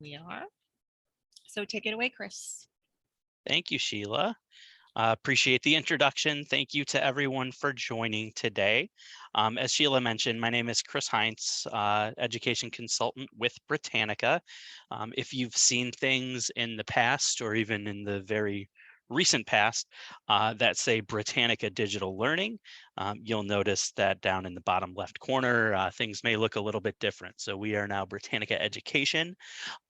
We are. So take it away, Chris. Thank you, Sheila. Appreciate the introduction. Thank you to everyone for joining today. As Sheila mentioned, my name is Chris Heintz, education consultant with Britannica. If you've seen things in the past or even in the very recent past that say Britannica Digital Learning, you'll notice that down in the bottom left corner, things may look a little bit different. So we are now Britannica Education.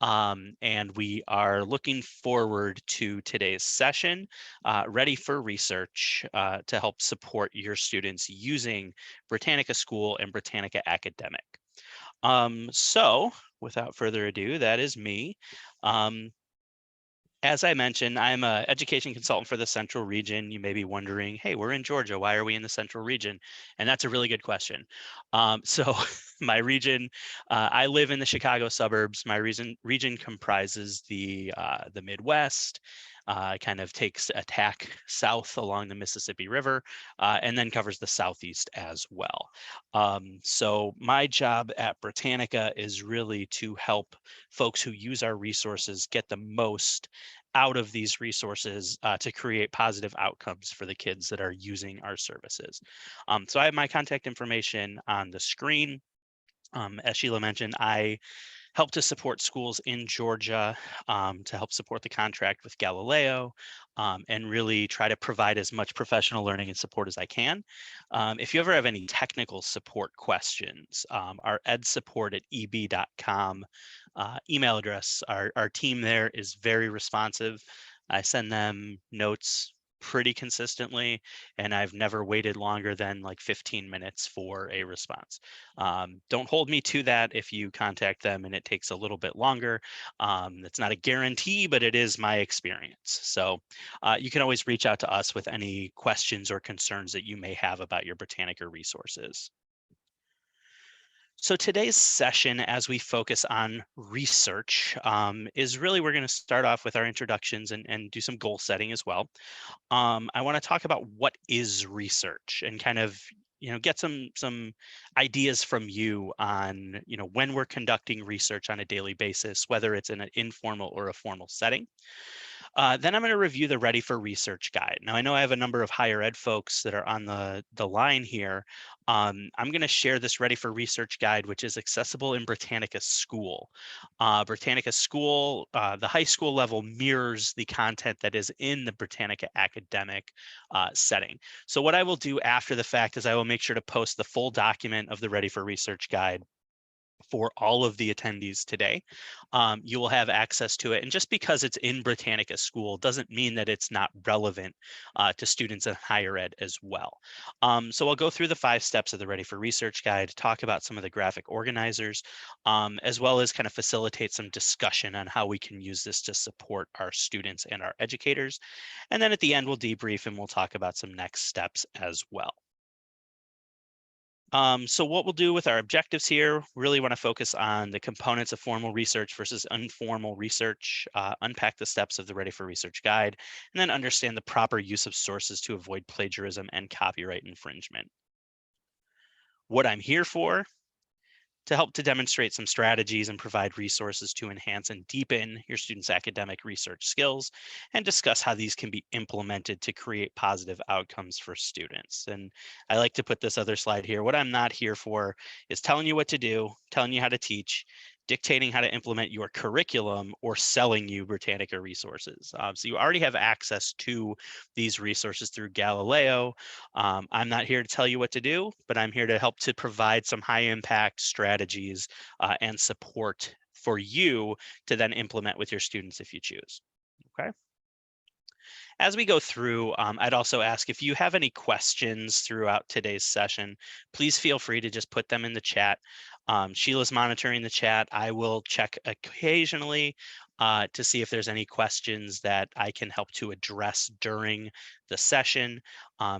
And we are looking forward to today's session, ready for research to help support your students using Britannica School and Britannica Academic. So without further ado, that is me. As I mentioned, I'm an education consultant for the Central Region. You may be wondering, hey, we're in Georgia. Why are we in the Central Region? And that's a really good question. So my region, I live in the Chicago suburbs. My region comprises the Midwest, kind of takes a tack south along the Mississippi River, and then covers the Southeast as well. So my job at Britannica is really to help folks who use our resources get the most out of these resources to create positive outcomes for the kids that are using our services. So I have my contact information on the screen. As Sheila mentioned, I help to support schools in Georgia, to help support the contract with GALILEO, and really try to provide as much professional learning and support as I can. If you ever have any technical support questions, our edsupport@eb.com email address, our team there is very responsive. I send them notes pretty consistently, and I've never waited longer than like 15 minutes for a response. Don't hold me to that if you contact them and it takes a little bit longer. It's not a guarantee, but it is my experience. So you can always reach out to us with any questions or concerns that you may have about your Britannica resources. So today's session, as we focus on research, is really we're going to start off with our introductions and do some goal setting as well. I want to talk about what is research and kind of get some ideas from you on when we're conducting research on a daily basis, whether it's in an informal or a formal setting. Then I'm going to review the Ready for Research guide. Now, I know I have a number of higher ed folks that are on the line here. I'm going to share this Ready for Research guide, which is accessible in Britannica School. Britannica School, the high school level, mirrors the content that is in the Britannica academic setting. So what I will do after the fact is I will make sure to post the full document of the Ready for Research guide for all of the attendees today. You will have access to it. And just because it's in Britannica School doesn't mean that it's not relevant to students in higher ed as well. So I'll go through the 5 steps of the Ready for Research guide, talk about some of the graphic organizers, as well as kind of facilitate some discussion on how we can use this to support our students and our educators. And then at the end, we'll debrief and we'll talk about some next steps as well. So what we'll do with our objectives here, really want to focus on the components of formal research versus informal research, unpack the steps of the Ready for Research guide, and then understand the proper use of sources to avoid plagiarism and copyright infringement. What I'm here for, to help to demonstrate some strategies and provide resources to enhance and deepen your students' academic research skills, and discuss how these can be implemented to create positive outcomes for students. And I like to put this other slide here. What I'm not here for is telling you what to do, telling you how to teach, dictating how to implement your curriculum, or selling you Britannica resources. So you already have access to these resources through GALILEO. I'm not here to tell you what to do, but I'm here to help to provide some high impact strategies and support for you to then implement with your students if you choose. Okay. As we go through, I'd also ask if you have any questions throughout today's session, please feel free to just put them in the chat. Sheila's monitoring the chat. I will check occasionally to see if there's any questions that I can help to address during the session.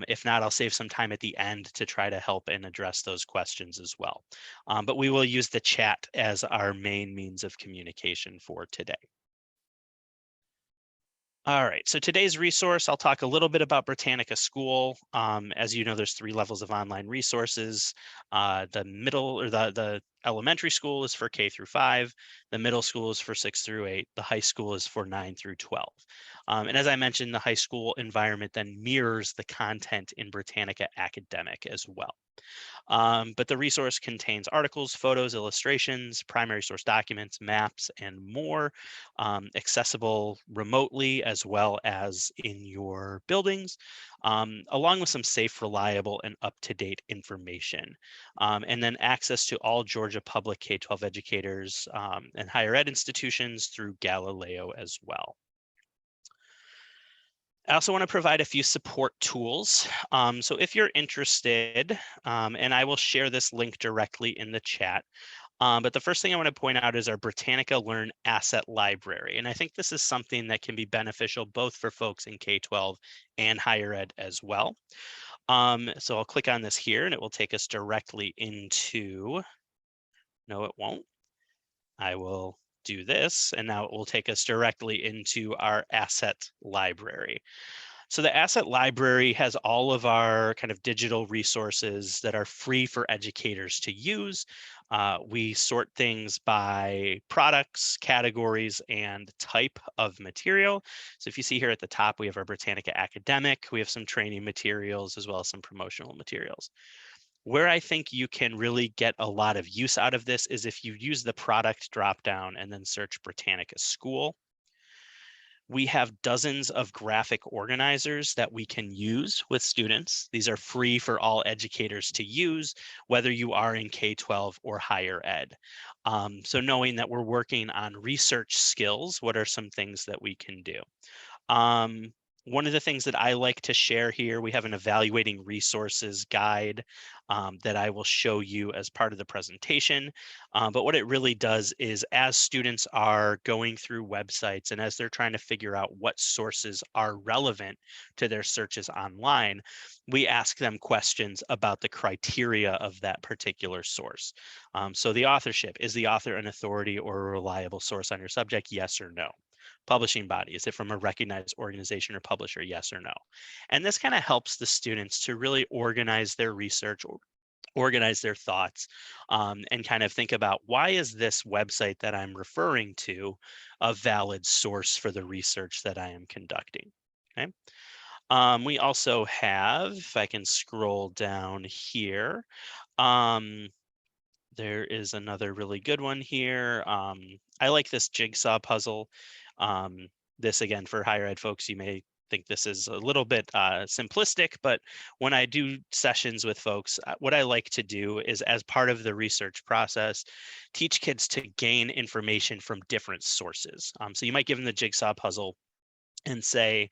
If not, I'll save some time at the end to try to help and address those questions as well. But we will use the chat as our main means of communication for today. All right, so today's resource, I'll talk a little bit about Britannica School. As you know, there's 3 levels of online resources. The middle or the elementary school is for K through 5, the middle school is for 6 through 8, the high school is for 9 through 12. And as I mentioned, the high school environment then mirrors the content in Britannica Academic as well. But the resource contains articles, photos, illustrations, primary source documents, maps, and more, accessible remotely as well as in your buildings, along with some safe, reliable, and up-to-date information. And then access to all Georgia public K-12 educators and higher ed institutions through GALILEO as well. I also want to provide a few support tools. So if you're interested, and I will share this link directly in the chat, but the first thing I want to point out is our Britannica Learn Asset Library. And I think this is something that can be beneficial both for folks in K-12 and higher ed as well. So I'll click on this here and it will take us directly into, no, it won't. I will do this and now it will take us directly into our asset library. So the asset library has all of our kind of digital resources that are free for educators to use. We sort things by products, categories, and type of material. So if you see here at the top, we have our Britannica Academic, we have some training materials as well as some promotional materials. Where I think you can really get a lot of use out of this is if you use the product dropdown and then search Britannica School. We have dozens of graphic organizers that we can use with students. These are free for all educators to use, whether you are in K-12 or higher ed. So knowing that we're working on research skills, what are some things that we can do? One of the things that I like to share here, we have an evaluating resources guide that I will show you as part of the presentation. But what it really does is as students are going through websites and as they're trying to figure out what sources are relevant to their searches online, we ask them questions about the criteria of that particular source. So the authorship, is the author an authority or a reliable source on your subject? Yes or no. Publishing body, is it from a recognized organization or publisher? Yes or no. And this kind of helps the students to really organize their research, or organize their thoughts, and kind of think about, why is this website that I'm referring to a valid source for the research that I am conducting? Okay. We also have, if I can scroll down here, there is another really good one here. I like this jigsaw puzzle. This again, for higher ed folks, you may think this is a little bit simplistic, but when I do sessions with folks, what I like to do is, as part of the research process, teach kids to gain information from different sources. So you might give them the jigsaw puzzle and say,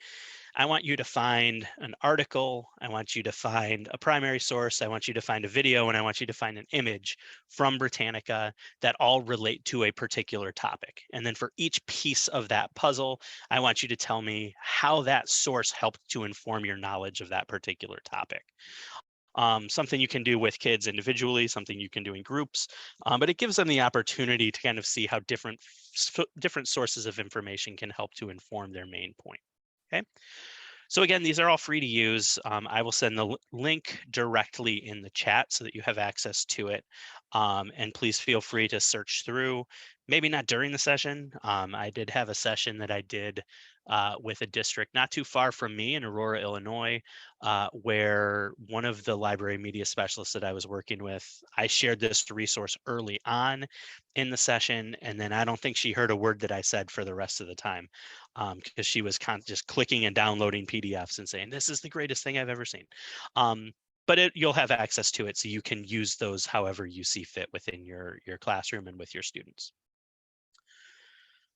I want you to find an article, I want you to find a primary source, I want you to find a video, and I want you to find an image from Britannica that all relate to a particular topic. And then for each piece of that puzzle, I want you to tell me how that source helped to inform your knowledge of that particular topic. Something you can do with kids individually, something you can do in groups, but it gives them the opportunity to kind of see how different sources of information can help to inform their main point. Okay. So again, these are all free to use. I will send the link directly in the chat so that you have access to it. And please feel free to search through, maybe not during the session. I did have a session that I did with a district not too far from me in Aurora, Illinois, where one of the library media specialists that I was working with, I shared this resource early on in the session, and then I don't think she heard a word that I said for the rest of the time, because she was just clicking and downloading PDFs and saying, this is the greatest thing I've ever seen. But you'll have access to it, so you can use those however you see fit within your classroom and with your students.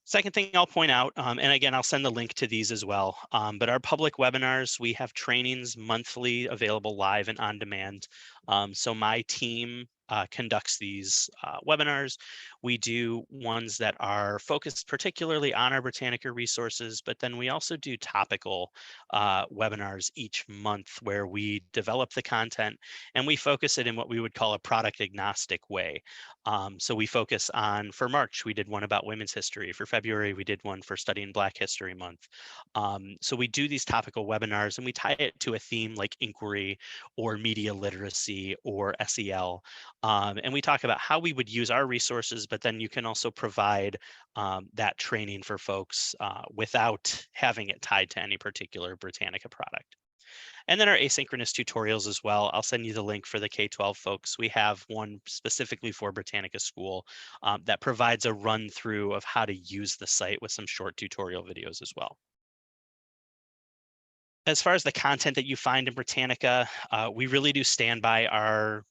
Second thing I'll point out, and again, I'll send the link to these as well, but our public webinars, we have trainings monthly available live and on demand. So my team conducts these webinars. We do ones that are focused particularly on our Britannica resources, but then we also do topical webinars each month where we develop the content and we focus it in what we would call a product agnostic way. So we focus on, for March, we did one about women's history. For February, we did one for studying Black History Month. So we do these topical webinars and we tie it to a theme like inquiry or media literacy literacy or SEL. And we talk about how we would use our resources, but then you can also provide that training for folks without having it tied to any particular Britannica product. And then our asynchronous tutorials as well. I'll send you the link for the K-12 folks. We have one specifically for Britannica School that provides a run through of how to use the site with some short tutorial videos as well. As far as the content that you find in Britannica, we really do stand by our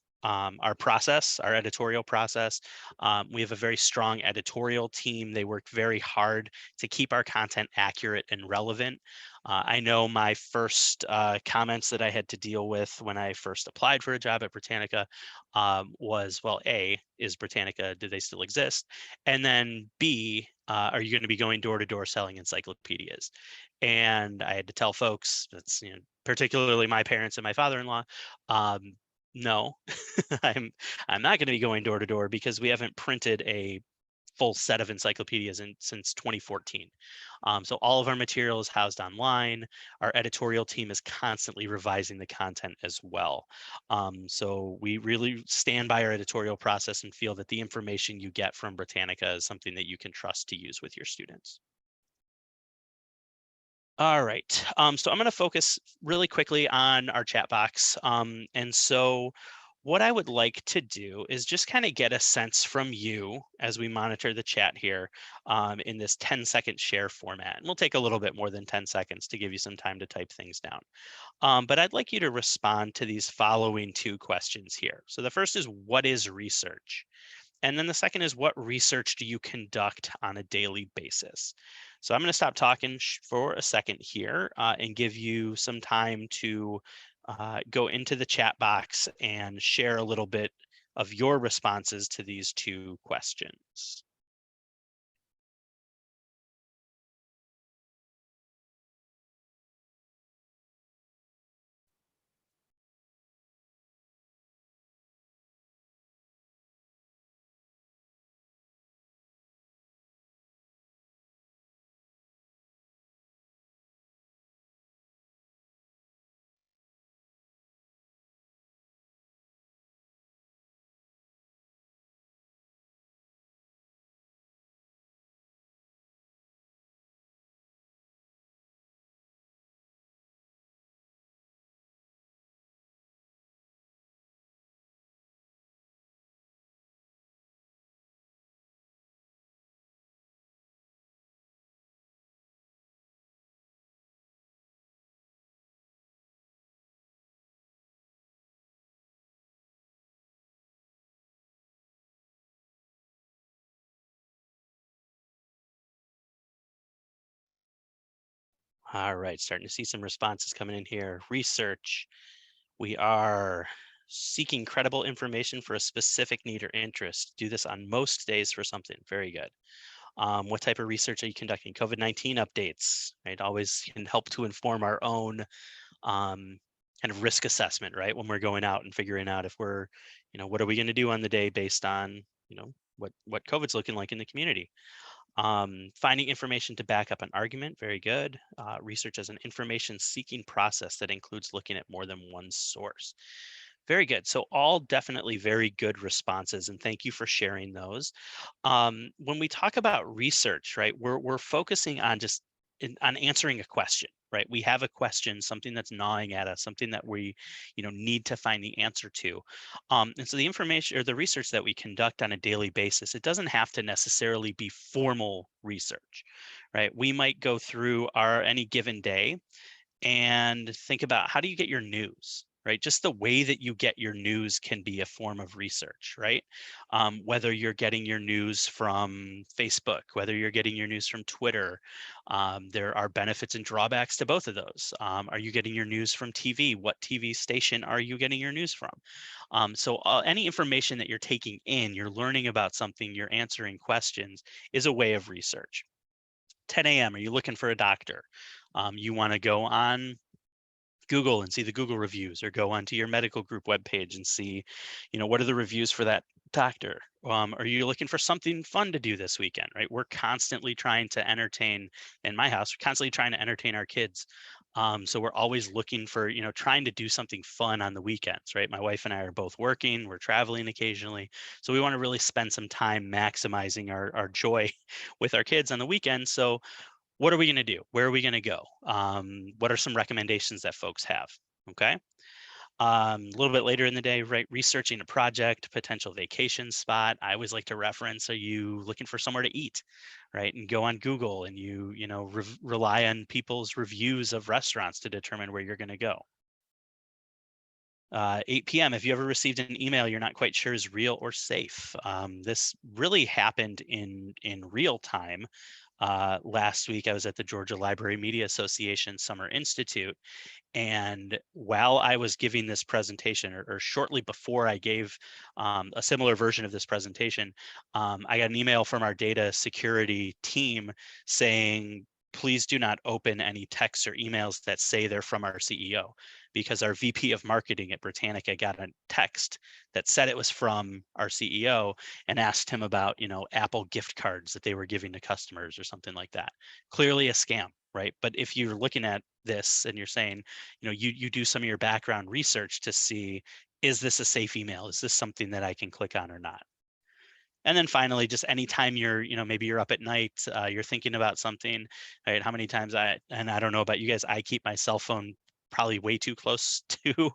process, our editorial process. We have a very strong editorial team. They work very hard to keep our content accurate and relevant. I know my first comments that I had to deal with when I first applied for a job at Britannica was, well, A, is Britannica, do they still exist? And then B, are you going to be going door to door selling encyclopedias? And I had to tell folks, that's, particularly my parents and my father-in-law, no, I'm not going to be going door to door because we haven't printed a full set of encyclopedias since 2014. So all of our material is housed online. Our editorial team is constantly revising the content as well. So we really stand by our editorial process and feel that the information you get from Britannica is something that you can trust to use with your students. All right, so I'm going to focus really quickly on our chat box. And so what I would like to do is just kind of get a sense from you as we monitor the chat here in this 10-second share format. And we'll take a little bit more than 10 seconds to give you some time to type things down. But I'd like you to respond to these following two questions here. So the first is, what is research? And then the second is, what research do you conduct on a daily basis? So I'm going to stop talking for a second here and give you some time to go into the chat box and share a little bit of your responses to these two questions. All right, starting to see some responses coming in here. Research. We are seeking credible information for a specific need or interest. Do this on most days for something. Very good. What type of research are you conducting? COVID-19 updates, right? Always can help to inform our own kind of risk assessment, right? When we're going out and figuring out if we're, what are we going to do on the day based on, what COVID's looking like in the community. Finding information to back up an argument, very good. Research as an information seeking process that includes looking at more than one source. Very good. So all definitely very good responses, and thank you for sharing those. When we talk about research, right, we're focusing on just on answering a question, right? We have a question, something that's gnawing at us, something that we, need to find the answer to. And so the information or the research that we conduct on a daily basis, it doesn't have to necessarily be formal research, right? We might go through any given day and think about, how do you get your news, right? Just the way that you get your news can be a form of research, right? Whether you're getting your news from Facebook, whether you're getting your news from Twitter, there are benefits and drawbacks to both of those. Are you getting your news from TV? What TV station are you getting your news from? So any information that you're taking in, you're learning about something, you're answering questions, is a way of research. 10 a.m. Are you looking for a doctor? You want to go on Google and see the Google reviews, or go onto your medical group webpage and see, what are the reviews for that doctor? Are you looking for something fun to do this weekend, right? We're constantly trying to entertain, in my house, we're constantly trying to entertain our kids So we're always looking for, trying to do something fun on the weekends, right? My wife and I are both working, we're traveling occasionally. So we want to really spend some time maximizing our joy with our kids on the weekends. So what are we going to do? Where are we going to go? What are some recommendations that folks have? Okay. A little bit later in the day, right, researching a project, potential vacation spot. I always like to reference, are you looking for somewhere to eat, right? And go on Google and rely on people's reviews of restaurants to determine where you're going to go. 8 p.m. Have you ever received an email you're not quite sure is real or safe? This really happened in real time. Last week, I was at the Georgia Library Media Association Summer Institute, and while I was giving this presentation, or shortly before I gave a similar version of this presentation, I got an email from our data security team saying, please do not open any texts or emails that say they're from our CEO, because our VP of marketing at Britannica got a text that said it was from our CEO and asked him about, Apple gift cards that they were giving to customers or something like that. Clearly a scam, right? But if you're looking at this and you're saying, you do some of your background research to see, is this a safe email? Is this something that I can click on or not? And then finally, just anytime you're, maybe you're up at night, you're thinking about something, right? How many times and I don't know about you guys, I keep my cell phone probably way too close to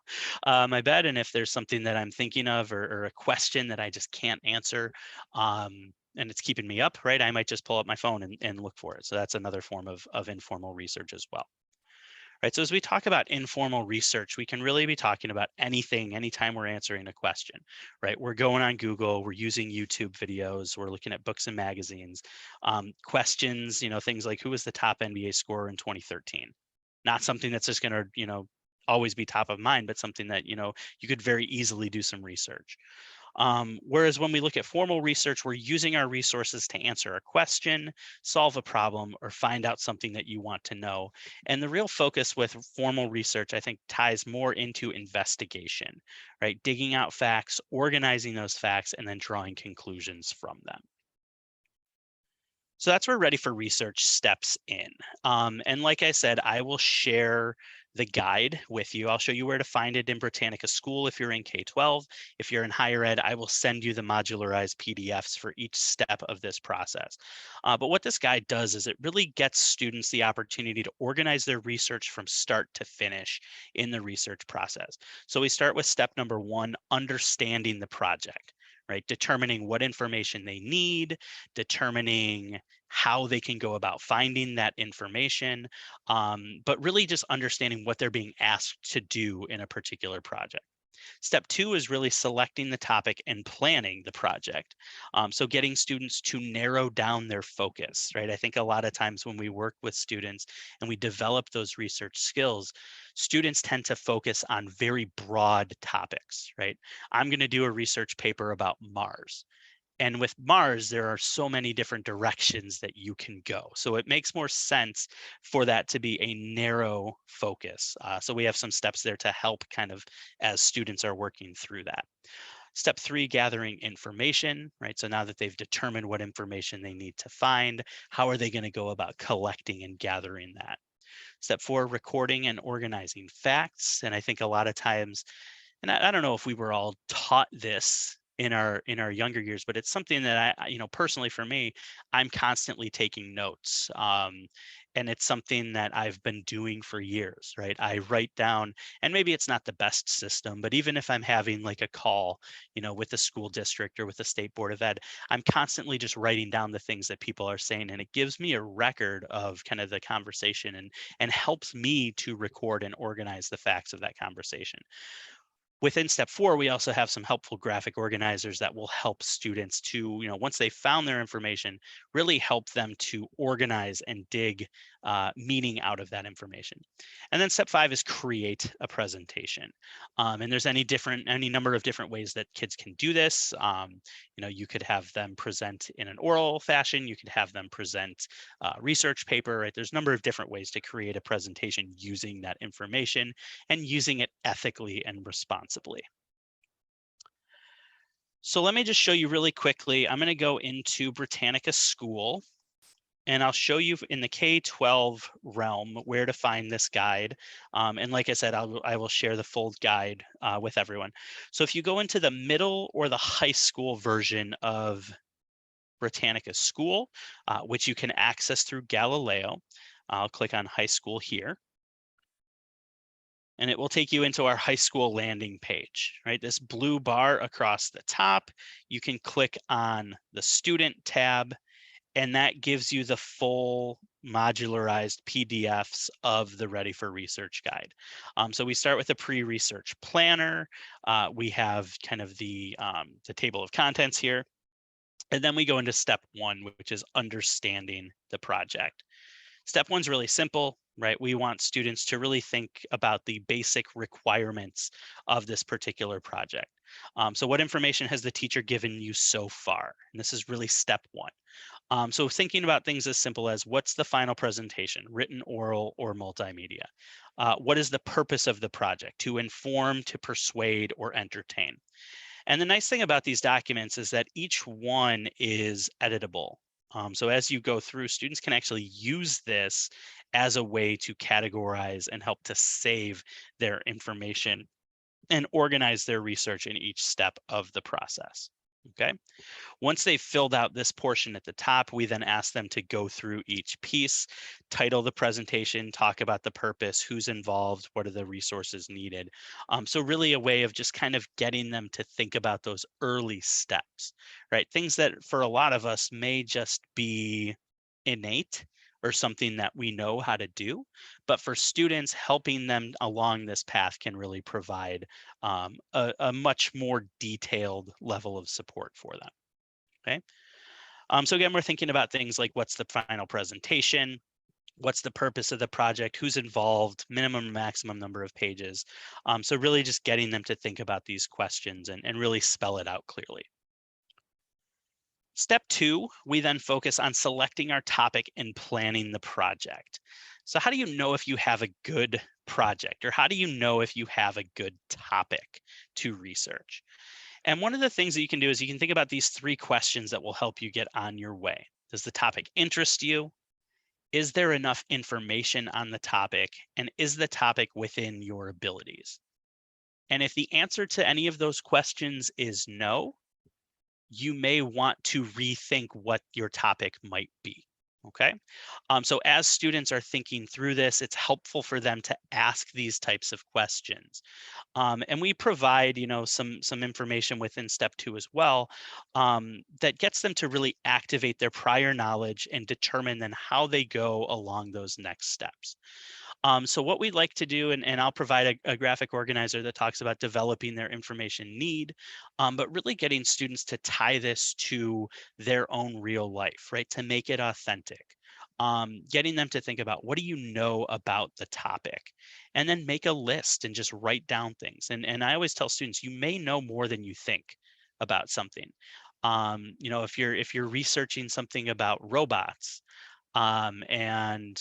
my bed. And if there's something that I'm thinking of, or a question that I just can't answer, and it's keeping me up, right, I might just pull up my phone and look for it. So that's another form of informal research as well. Right. So as we talk about informal research, we can really be talking about anything, anytime we're answering a question, right? We're going on Google, we're using YouTube videos, we're looking at books and magazines, questions, things like, who was the top NBA scorer in 2013? Not something that's just going to, always be top of mind, but something that, you could very easily do some research. Whereas when we look at formal research, we're using our resources to answer a question, solve a problem, or find out something that you want to know. And the real focus with formal research, I think, ties more into investigation, right? Digging out facts, organizing those facts, and then drawing conclusions from them. So that's where Ready for Research steps in. And like I said, I will share the guide with you. I'll show you where to find it in Britannica School if you're in K-12. If you're in higher ed, I will send you the modularized PDFs for each step of this process. But what this guide does is it really gets students the opportunity to organize their research from start to finish in the research process. So we start with step number 1, understanding the project, right? Determining what information they need, determining how they can go about finding that information, but really just understanding what they're being asked to do in a particular project. Step 2 is really selecting the topic and planning the project. So getting students to narrow down their focus, right? I think a lot of times when we work with students and we develop those research skills, students tend to focus on very broad topics, right? I'm going to do a research paper about Mars. And with Mars, there are so many different directions that you can go. So it makes more sense for that to be a narrow focus. So we have some steps there to help kind of as students are working through that. Step 3, gathering information, right? So now that they've determined what information they need to find, how are they going to go about collecting and gathering that? Step 4, recording and organizing facts. And I think a lot of times, and I don't know if we were all taught this in our younger years, but it's something that personally for me, I'm constantly taking notes. And it's something that I've been doing for years, right? I write down, and maybe it's not the best system, but even if I'm having like a call, with the school district or with the state board of ed, I'm constantly just writing down the things that people are saying, and it gives me a record of kind of the conversation, and helps me to record and organize the facts of that conversation. Within step 4, we also have some helpful graphic organizers that will help students to, once they found their information, really help them to organize and dig meaning out of that information. And then step 5 is create a presentation. And there's any number of different ways that kids can do this. You could have them present in an oral fashion. You could have them present research paper, right? There's a number of different ways to create a presentation using that information and using it ethically and responsibly. So let me just show you really quickly. I'm going to go into Britannica School. And I'll show you in the K-12 realm where to find this guide. And like I said, I will share the full guide with everyone. So if you go into the middle or the high school version of Britannica School, which you can access through Galileo, I'll click on high school here. And it will take you into our high school landing page, right? This blue bar across the top, you can click on the student tab, and that gives you the full modularized PDFs of the Ready for Research guide. So we start with a pre-research planner. We have kind of the table of contents here. And then we go into step one, which is understanding the project. Step one's really simple, right? We want students to really think about the basic requirements of this particular project. So what information has the teacher given you so far? And this is really step one. So thinking about things as simple as what's the final presentation, written, oral, or multimedia? What is the purpose of the project? To inform, to persuade, or entertain? And the nice thing about these documents is that each one is editable. So as you go through, students can actually use this as a way to categorize and help to save their information and organize their research in each step of the process. Okay. Once they've filled out this portion at the top, we then ask them to go through each piece, title the presentation, talk about the purpose, who's involved, what are the resources needed. So really a way of just kind of getting them to think about those early steps, right? Things that for a lot of us may just be innate or something that we know how to do, but for students, helping them along this path can really provide a much more detailed level of support for them. Okay. So again, we're thinking about things like what's the final presentation, what's the purpose of the project, who's involved, minimum and maximum number of pages. So really just getting them to think about these questions and really spell it out clearly. Step two, we then focus on selecting our topic and planning the project. So how do you know if you have a good project, or how do you know if you have a good topic to research? And one of the things that you can do is you can think about these three questions that will help you get on your way. Does the topic interest you? Is there enough information on the topic? And is the topic within your abilities? And if the answer to any of those questions is no, you may want to rethink what your topic might be. Okay. So as students are thinking through this, it's helpful for them to ask these types of questions. And we provide, some information within step two as well, that gets them to really activate their prior knowledge and determine then how they go along those next steps. So what we'd like to do, and I'll provide a graphic organizer that talks about developing their information need, but really getting students to tie this to their own real life, right? To make it authentic. Getting them to think about what do you know about the topic, and then make a list and just write down things. And I always tell students, you may know more than you think about something. If you're researching something about robots, and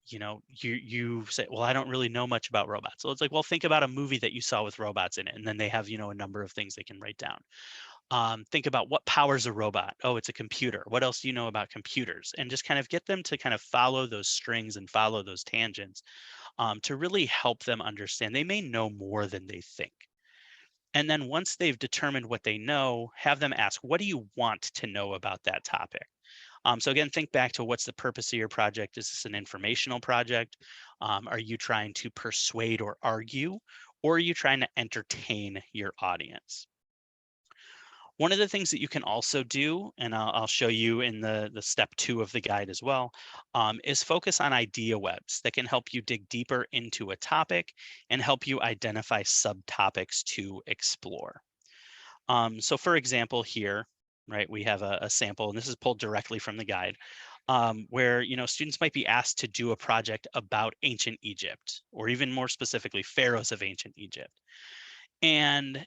you say, well, I don't really know much about robots. So it's like, well, think about a movie that you saw with robots in it, and then they have a number of things they can write down. Think about what powers a robot. Oh, it's a computer. What else do you know about computers? And just kind of get them to kind of follow those strings and follow those tangents, to really help them understand they may know more than they think. And then once they've determined what they know, have them ask, what do you want to know about that topic? So again, think back to what's the purpose of your project. Is this an informational project? Are you trying to persuade or argue, or are you trying to entertain your audience? One of the things that you can also do, and I'll show you in the step two of the guide as well, is focus on idea webs that can help you dig deeper into a topic and help you identify subtopics to explore. So for example, here, right, we have a sample, and this is pulled directly from the guide, where students might be asked to do a project about ancient Egypt, or even more specifically, pharaohs of ancient Egypt. And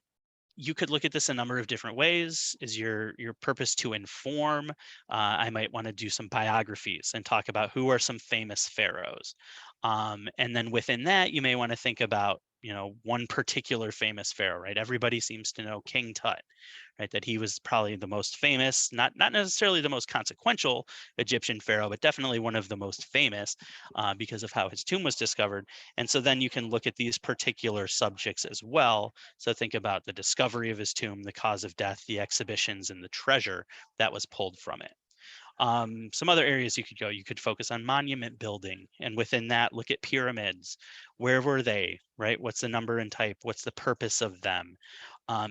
you could look at this a number of different ways. Is your purpose to inform? I might want to do some biographies and talk about who are some famous pharaohs. And then within that, you may want to think about, one particular famous pharaoh, right? Everybody seems to know King Tut, right? That he was probably the most famous, not necessarily the most consequential Egyptian pharaoh, but definitely one of the most famous because of how his tomb was discovered. And so then you can look at these particular subjects as well. So think about the discovery of his tomb, the cause of death, the exhibitions, and the treasure that was pulled from it. Some other areas you could go, you could focus on monument building, and within that, look at pyramids. Where were they, right? What's the number and type? What's the purpose of them?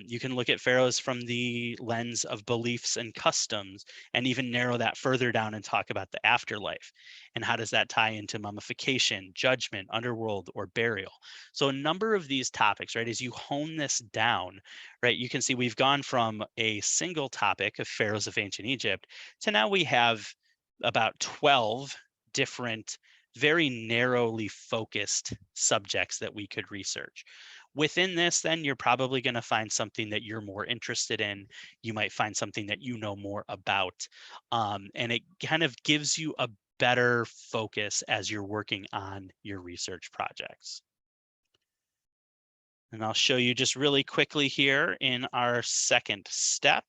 You can look at pharaohs from the lens of beliefs and customs, and even narrow that further down and talk about the afterlife. And how does that tie into mummification, judgment, underworld, or burial? So a number of these topics, right, as you hone this down, right, you can see we've gone from a single topic of pharaohs of ancient Egypt to now we have about 12 different, very narrowly focused subjects that we could research. Within this, then you're probably going to find something that you're more interested in. You might find something that you know more about. And it kind of gives you a better focus as you're working on your research projects. And I'll show you just really quickly here in our second step.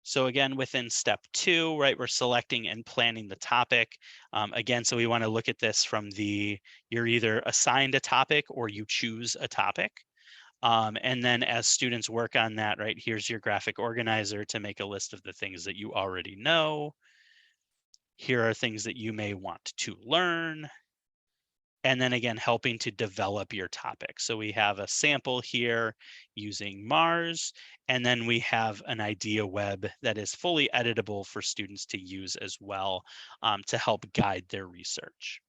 So again, within step 2, right, we're selecting and planning the topic. Again, so we want to look at this from you're either assigned a topic or you choose a topic. And then as students work on that, right, here's your graphic organizer to make a list of the things that you already know. Here are things that you may want to learn. And then again, helping to develop your topic. So we have a sample here using Mars, and then we have an idea web that is fully editable for students to use as well to help guide their research.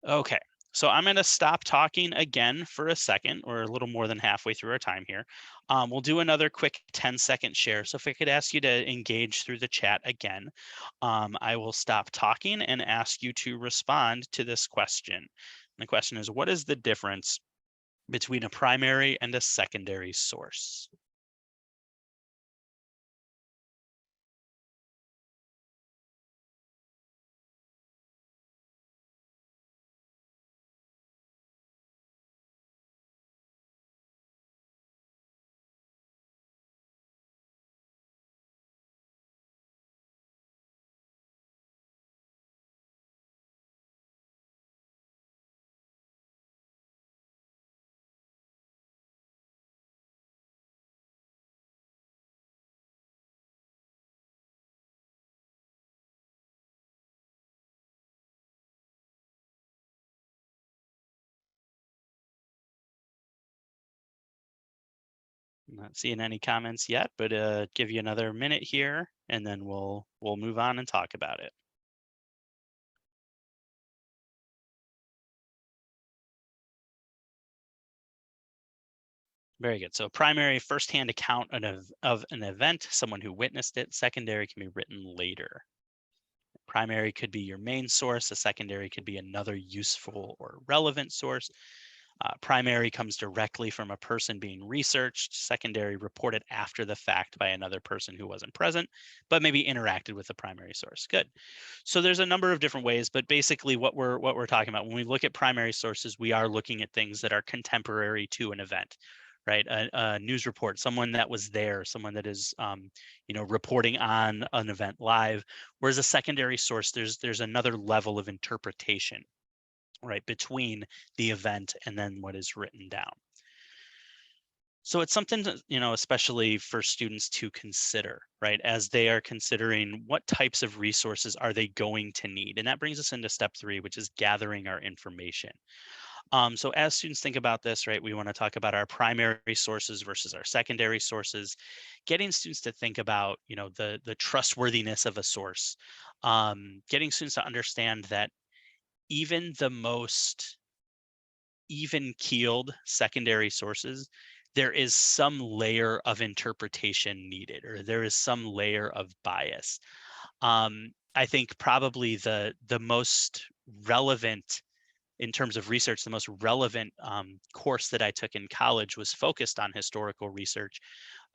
Okay, so I'm going to stop talking again for a second. We're a little more than halfway through our time here. We'll do another quick 10-second share. So if I could ask you to engage through the chat again, I will stop talking and ask you to respond to this question. And the question is, what is the difference between a primary and a secondary source? I'm not seeing any comments yet, but give you another minute here, and then we'll move on and talk about it. Very good. So primary, firsthand account of an event, someone who witnessed it. Secondary can be written later. Primary could be your main source. A secondary could be another useful or relevant source. Primary comes directly from a person being researched. Secondary reported after the fact by another person who wasn't present, but maybe interacted with the primary source. Good. So there's a number of different ways, but basically what we're talking about when we look at primary sources, we are looking at things that are contemporary to an event, right? A news report, someone that was there, someone that is, reporting on an event live. Whereas a secondary source, there's another level of interpretation, right, between the event and then what is written down. So it's something to, especially for students to consider, right, as they are considering what types of resources are they going to need. And that brings us into step 3, which is gathering our information. So as students think about this, right, we want to talk about our primary sources versus our secondary sources, getting students to think about, the trustworthiness of a source, getting students to understand that even the most even keeled secondary sources, there is some layer of interpretation needed, or there is some layer of bias. I think probably the most relevant in terms of research, the most relevant course that I took in college was focused on historical research.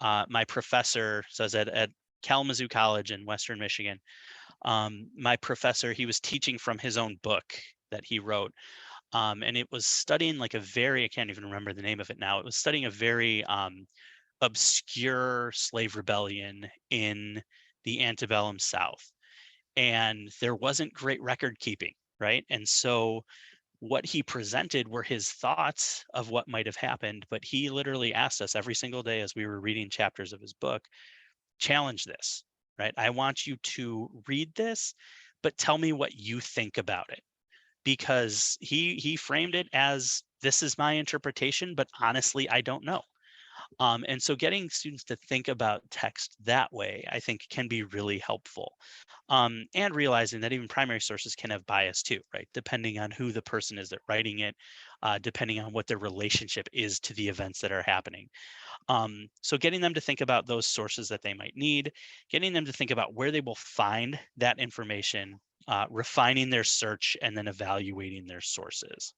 My professor says at Kalamazoo College in Western Michigan. My professor, he was teaching from his own book that he wrote. And it was studying like I can't even remember the name of it now. It was studying a very obscure slave rebellion in the antebellum South. And there wasn't great record keeping, right? And so what he presented were his thoughts of what might have happened, but he literally asked us every single day as we were reading chapters of his book, challenge this, right? I want you to read this, but tell me what you think about it. Because he framed it as, this is my interpretation, but honestly, I don't know. And so getting students to think about text that way, I think, can be really helpful. And realizing that even primary sources can have bias too, right? Depending on who the person is that writing it, depending on what their relationship is to the events that are happening. So getting them to think about those sources that they might need, getting them to think about where they will find that information, refining their search, and then evaluating their sources.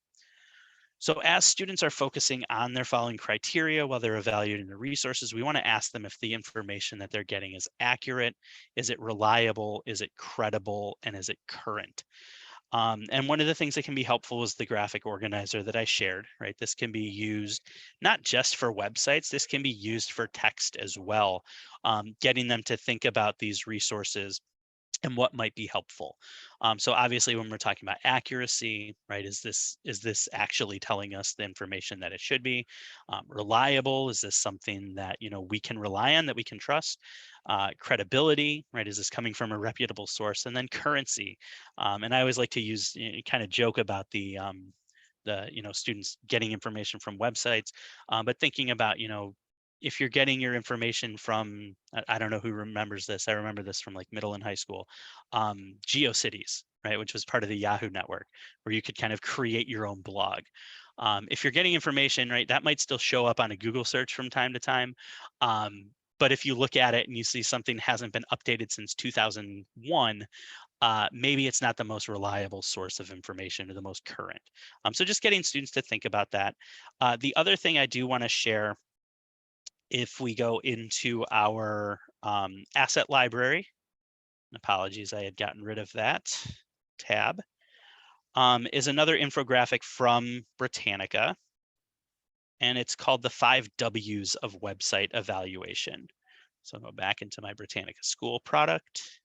So as students are focusing on their following criteria while they're evaluating the resources, we want to ask them if the information that they're getting is accurate, is it reliable, is it credible, and is it current? And one of the things that can be helpful is the graphic organizer that I shared, right? This can be used not just for websites, this can be used for text as well, getting them to think about these resources and what might be helpful. So obviously when we're talking about accuracy, right, is this actually telling us the information that it should be? Reliable, is this something that, you know, we can rely on, that we can trust? Credibility, right, is this coming from a reputable source? And then currency. And I always like to use, kind of joke about the students getting information from websites, but thinking about, if you're getting your information from, I don't know who remembers this. I remember this from like middle and high school, GeoCities, right, which was part of the Yahoo network, where you could kind of create your own blog. If you're getting information, right, that might still show up on a Google search from time to time. But if you look at it and you see something hasn't been updated since 2001, maybe it's not the most reliable source of information or the most current. So just getting students to think about that. The other thing I do want to share, if we go into our asset library, apologies, I had gotten rid of that tab, is another infographic from Britannica, and it's called the 5 W's of website evaluation. So I'll go back into my Britannica School product,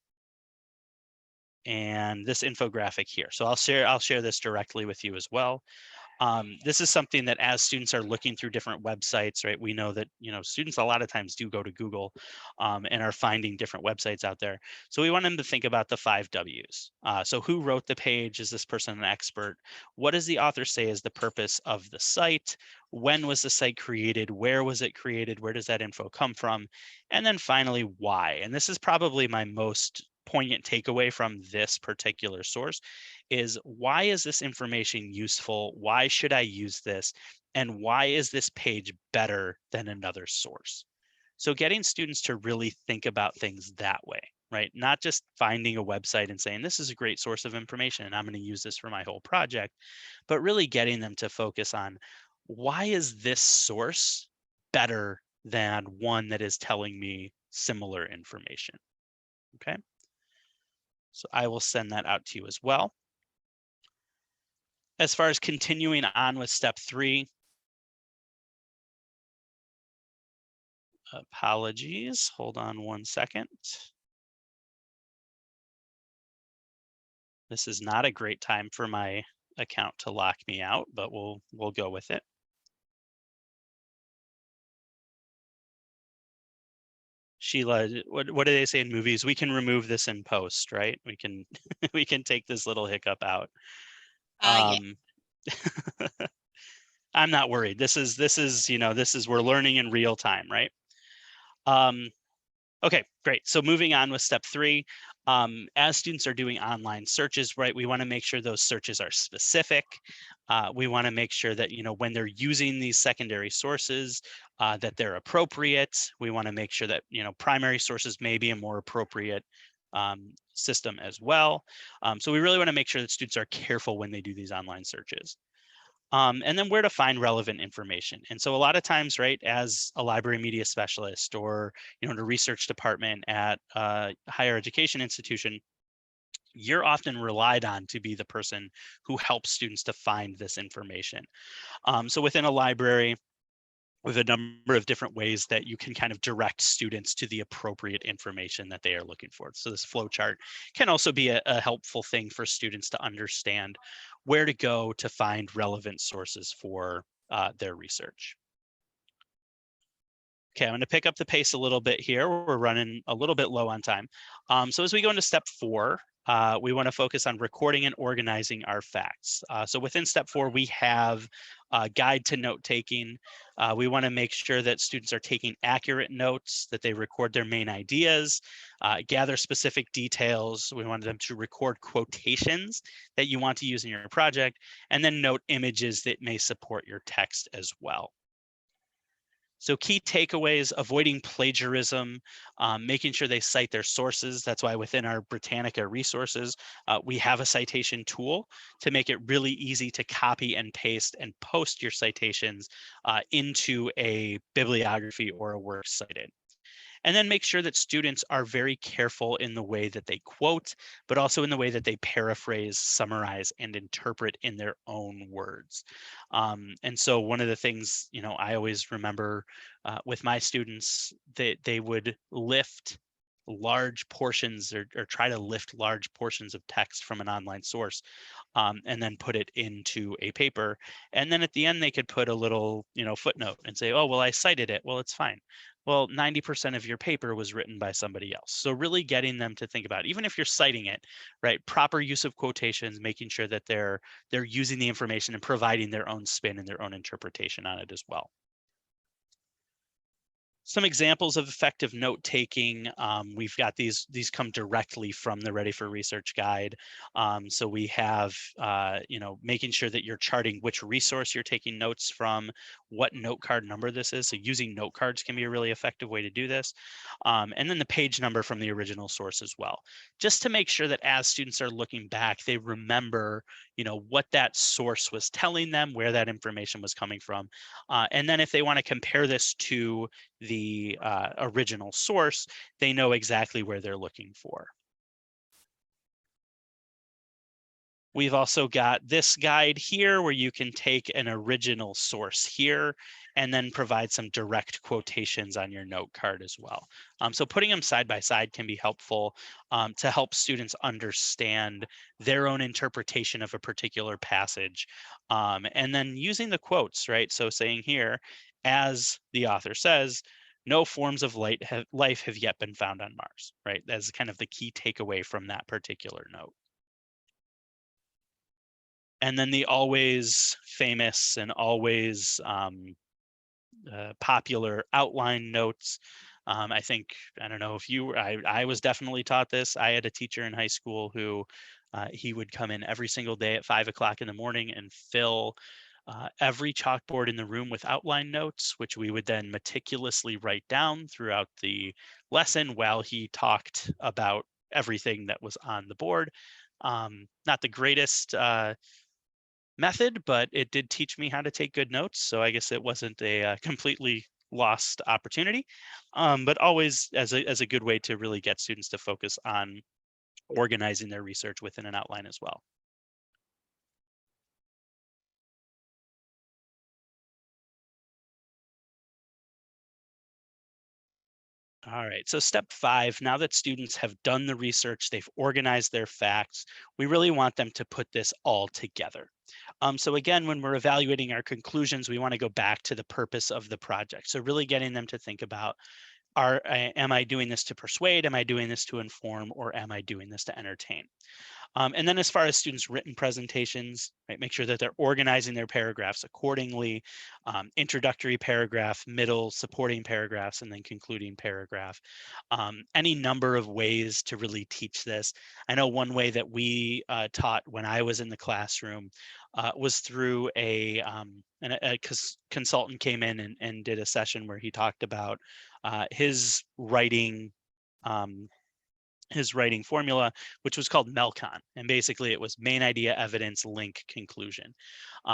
and this infographic here. So I'll share this directly with you as well. This is something that as students are looking through different websites, right, we know that, students a lot of times do go to Google and are finding different websites out there. So we want them to think about the 5 W's. So who wrote the page? Is this person an expert? What does the author say is the purpose of the site? When was the site created? Where was it created? Where does that info come from? And then finally, why? And this is probably my most poignant takeaway from this particular source, is why is this information useful? Why should I use this? And why is this page better than another source? So getting students to really think about things that way, right? Not just finding a website and saying, this is a great source of information and I'm going to use this for my whole project, but really getting them to focus on, why is this source better than one that is telling me similar information? Okay. So I will send that out to you as well. As far as continuing on with step 3, apologies, hold on one second. This is not a great time for my account to lock me out, but we'll go with it. Sheila, what do they say in movies? We can remove this in post, right? We can we can take this little hiccup out. Yeah. I'm not worried. This is we're learning in real time, right? Okay, great. So moving on with step 3, as students are doing online searches, right, we want to make sure those searches are specific. We want to make sure that, when they're using these secondary sources, that they're appropriate. We want to make sure that, primary sources may be a more appropriate system as well. So we really want to make sure that students are careful when they do these online searches. and then where to find relevant information. And so a lot of times, right, as a library media specialist or, the research department at a higher education institution, you're often relied on to be the person who helps students to find this information. So within a library, with a number of different ways that you can kind of direct students to the appropriate information that they are looking for. So this flow chart can also be a helpful thing for students to understand where to go to find relevant sources for their research. Okay, I'm going to pick up the pace a little bit here. We're running a little bit low on time. So as we go into step 4, we want to focus on recording and organizing our facts. So within step 4, we have a guide to note taking. We want to make sure that students are taking accurate notes, that they record their main ideas, gather specific details. We want them to record quotations that you want to use in your project, and then note images that may support your text as well. So key takeaways: avoiding plagiarism, making sure they cite their sources. That's why within our Britannica resources, we have a citation tool to make it really easy to copy and paste and post your citations into a bibliography or a works cited. And then make sure that students are very careful in the way that they quote, but also in the way that they paraphrase, summarize, and interpret in their own words. And so one of the things, I always remember with my students, that they would lift large portions or try to lift large portions of text from an online source, and then put it into a paper. And then at the end, they could put a little, footnote and say, oh, well, I cited it. Well, it's fine. Well, 90% of your paper was written by somebody else. So really getting them to think about, even if you're citing it, right, proper use of quotations, making sure that they're using the information and providing their own spin and their own interpretation on it as well. Some examples of effective note taking. We've got these come directly from the Ready for Research guide. So we have, making sure that you're charting which resource you're taking notes from, what note card number this is. So using note cards can be a really effective way to do this. And then the page number from the original source as well, just to make sure that as students are looking back, they remember, what that source was telling them, where that information was coming from. And then if they want to compare this to the original source, they know exactly where they're looking for. We've also got this guide here where you can take an original source here and then provide some direct quotations on your note card as well. So putting them side by side can be helpful to help students understand their own interpretation of a particular passage. And then using the quotes, right? So saying here, as the author says, no forms of life have yet been found on Mars, right? That's kind of the key takeaway from that particular note. And then the always famous and always popular outline notes. I think, I don't know if I was definitely taught this. I had a teacher in high school who he would come in every single day at 5 o'clock in the morning and fill every chalkboard in the room with outline notes, which we would then meticulously write down throughout the lesson while he talked about everything that was on the board. Not the greatest method, but it did teach me how to take good notes. So I guess it wasn't a completely lost opportunity, but always as a good way to really get students to focus on organizing their research within an outline as well. All right, so step 5, now that students have done the research, they've organized their facts, we really want them to put this all together. So again, when we're evaluating our conclusions, we want to go back to the purpose of the project. So really getting them to think about, am I doing this to persuade? Am I doing this to inform? Or am I doing this to entertain? And then as far as students' written presentations, right, make sure that they're organizing their paragraphs accordingly. Introductory paragraph, middle, supporting paragraphs, and then concluding paragraph. Any number of ways to really teach this. I know one way that we taught when I was in the classroom was through a consultant came in and did a session where he talked about his writing his writing formula, which was called MELCON. And basically it was main idea, evidence, link, conclusion.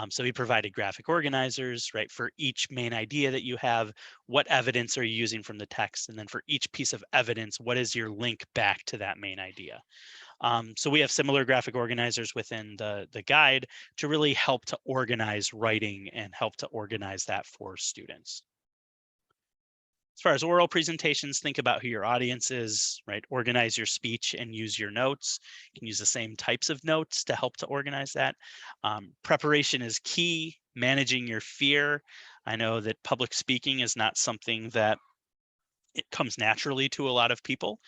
So he provided graphic organizers, right? For each main idea that you have, what evidence are you using from the text? And then for each piece of evidence, what is your link back to that main idea? So we have similar graphic organizers within the guide to really help to organize writing and help to organize that for students. As far as oral presentations, think about who your audience is, right? Organize your speech and use your notes. You can use the same types of notes to help to organize that. Preparation is key, managing your fear. I know that public speaking is not something that it comes naturally to a lot of people.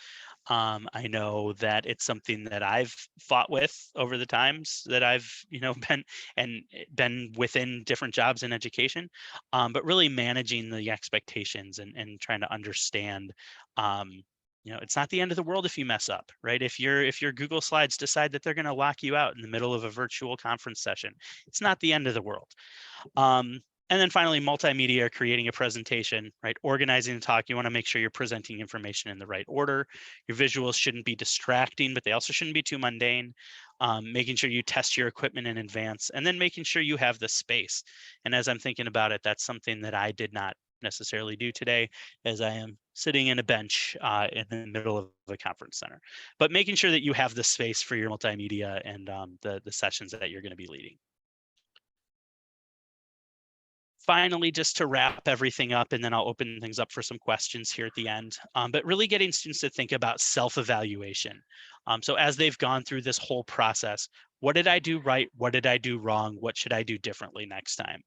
I know that it's something that I've fought with over the times that I've, been within different jobs in education, but really managing the expectations and trying to understand, it's not the end of the world if you mess up, right? If your Google Slides decide that they're going to lock you out in the middle of a virtual conference session, it's not the end of the world. And then finally, multimedia, creating a presentation, right? Organizing the talk. You want to make sure you're presenting information in the right order. Your visuals shouldn't be distracting, but they also shouldn't be too mundane. Making sure you test your equipment in advance, and then making sure you have the space. And as I'm thinking about it, that's something that I did not necessarily do today, as I am sitting in a bench in the middle of a conference center. But making sure that you have the space for your multimedia and the sessions that you're going to be leading. Finally, just to wrap everything up, and then I'll open things up for some questions here at the end, but really getting students to think about self-evaluation. So as they've gone through this whole process, what did I do right? What did I do wrong? What should I do differently next time?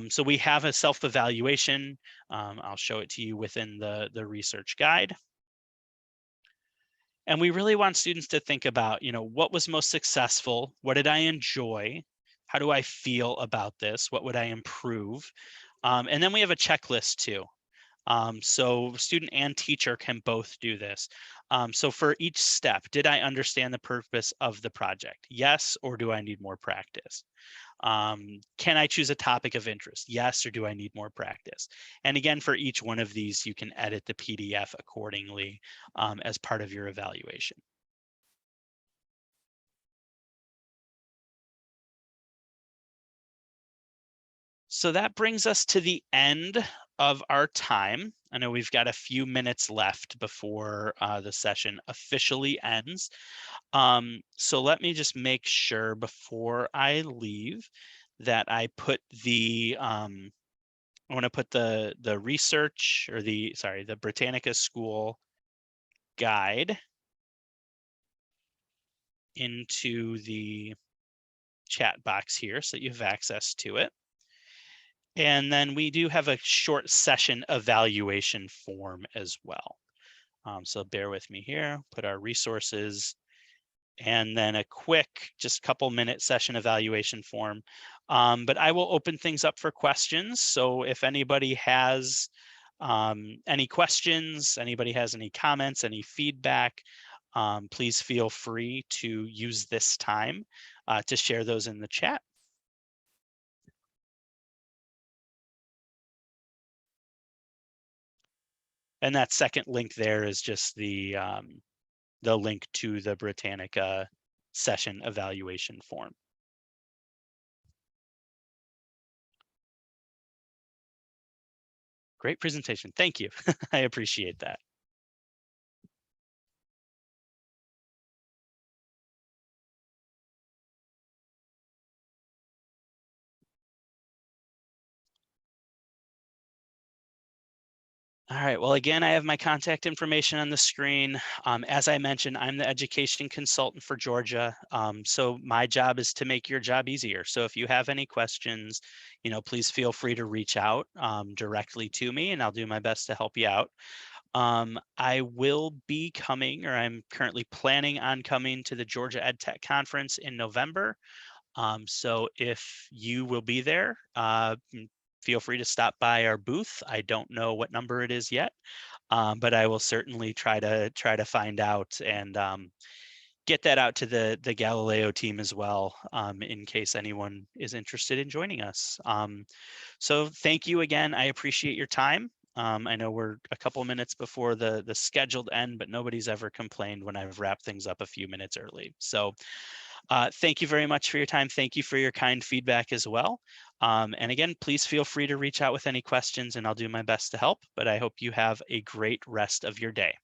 So we have a self-evaluation. I'll show it to you within the research guide. And we really want students to think about, what was most successful? What did I enjoy? How do I feel about this? What would I improve? And then we have a checklist too. So student and teacher can both do this. So for each step, did I understand the purpose of the project? Yes, or do I need more practice? Can I choose a topic of interest? Yes, or do I need more practice? And again, for each one of these, you can edit the PDF accordingly as part of your evaluation. So that brings us to the end of our time. I know we've got a few minutes left before the session officially ends. So let me just make sure before I leave that I put the I want to put the research or the Britannica School guide into the chat box here so that you have access to it. And then we do have a short session evaluation form as well. So bear with me here, put our resources, and then a quick, just couple minute session evaluation form. But I will open things up for questions. So if anybody has any questions, anybody has any comments, any feedback, please feel free to use this time to share those in the chat. And that second link there is just the link to the Britannica session evaluation form. Great presentation. Thank you. I appreciate that. All right, well, again, I have my contact information on the screen. As I mentioned, I'm the education consultant for Georgia. So my job is to make your job easier. So if you have any questions, please feel free to reach out directly to me and I'll do my best to help you out. I will be coming, or I'm currently planning on coming to the Georgia EdTech Conference in November. So if you will be there, feel free to stop by our booth. I don't know what number it is yet, but I will certainly try to find out and get that out to the GALILEO team as well, in case anyone is interested in joining us. So thank you again. I appreciate your time. I know we're a couple minutes before the scheduled end, but nobody's ever complained when I've wrapped things up a few minutes early. So thank you very much for your time. Thank you for your kind feedback as well. And again, please feel free to reach out with any questions and I'll do my best to help, but I hope you have a great rest of your day.